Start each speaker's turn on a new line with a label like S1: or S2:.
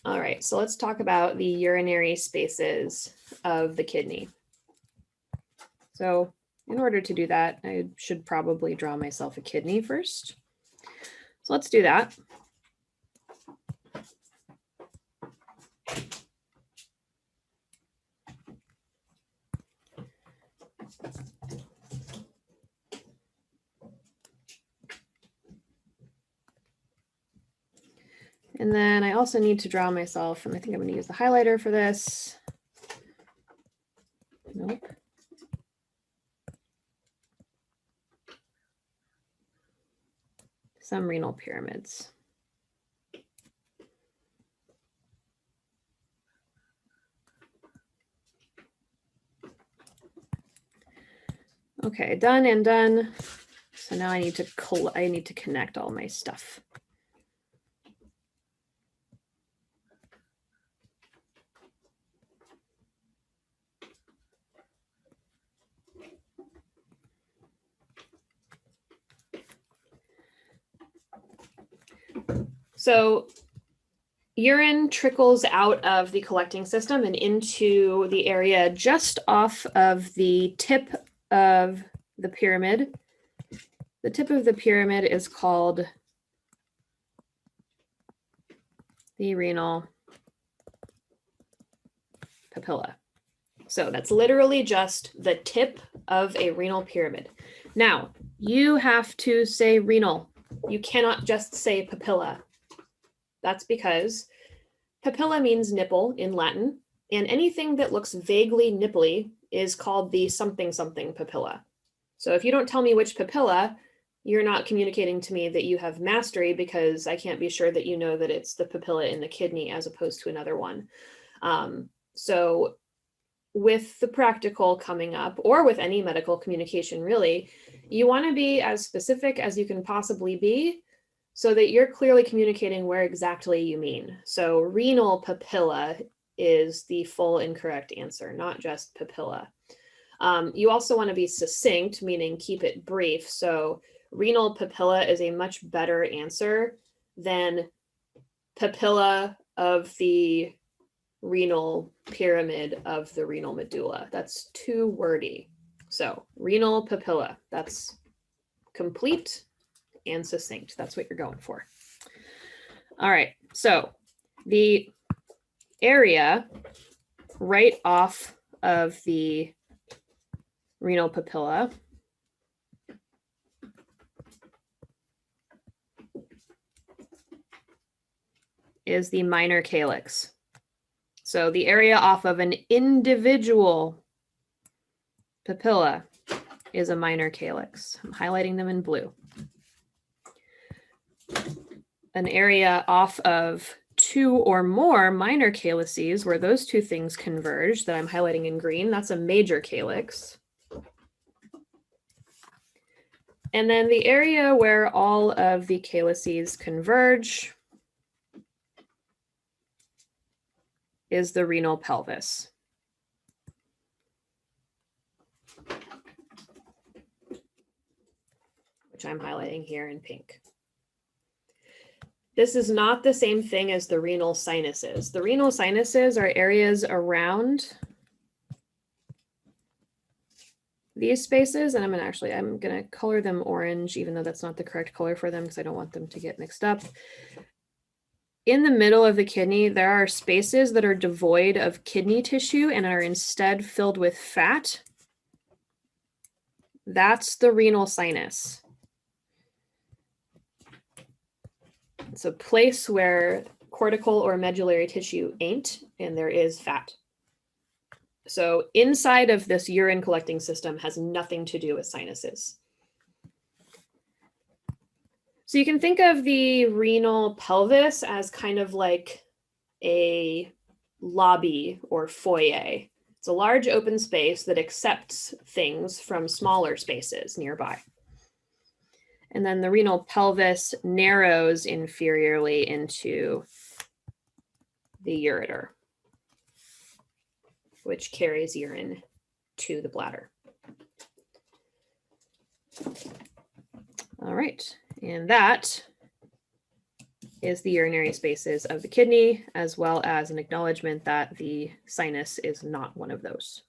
S1: All right, so let's talk about the urinary spaces of the kidney. So in order to do that, I should probably draw myself a kidney first. So let's do that. And then I also need to draw myself, and I think I'm going to use the highlighter for this. Nope. Some renal pyramids. Okay, done and done. So now I need to connect all my stuff. So urine trickles out of the collecting system and into the area just off of the tip of the pyramid. The tip of the pyramid is called the renal papilla. So that's literally just the tip of a renal pyramid. Now, you have to say renal. You cannot just say papilla. That's because papilla means nipple in Latin, and anything that looks vaguely nipply is called the something something papilla. So if you don't tell me which papilla, you're not communicating to me that you have mastery, because I can't be sure that you know that it's the papilla in the kidney as opposed to another one. So with the practical coming up, or with any medical communication really, you want to be as specific as you can possibly be so that you're clearly communicating where exactly you mean. So renal papilla is the full incorrect answer, not just papilla. You also want to be succinct, meaning keep it brief. So renal papilla is a much better answer than papilla of the renal pyramid of the renal medulla. That's too wordy. So renal papilla, that's complete and succinct. That's what you're going for. All right, so the area right off of the renal papilla is the minor calyx. So the area off of an individual papilla is a minor calyx. I'm highlighting them in blue. An area off of two or more minor calyces, where those two things converge, that I'm highlighting in green, that's a major calyx. And then the area where all of the calyces converge is the renal pelvis. Which I'm highlighting here in pink. This is not the same thing as the renal sinuses. The renal sinuses are areas around these spaces, and I'm gonna color them orange, even though that's not the correct color for them because I don't want them to get mixed up. In the middle of the kidney, there are spaces that are devoid of kidney tissue and are instead filled with fat. That's the renal sinus. It's a place where cortical or medullary tissue ain't, and there is fat. So inside of this urine collecting system has nothing to do with sinuses. So you can think of the renal pelvis as kind of like a lobby or foyer. It's a large open space that accepts things from smaller spaces nearby. And then the renal pelvis narrows inferiorly into the ureter, which carries urine to the bladder. All right, and that is the urinary spaces of the kidney, as well as an acknowledgement that the sinus is not one of those.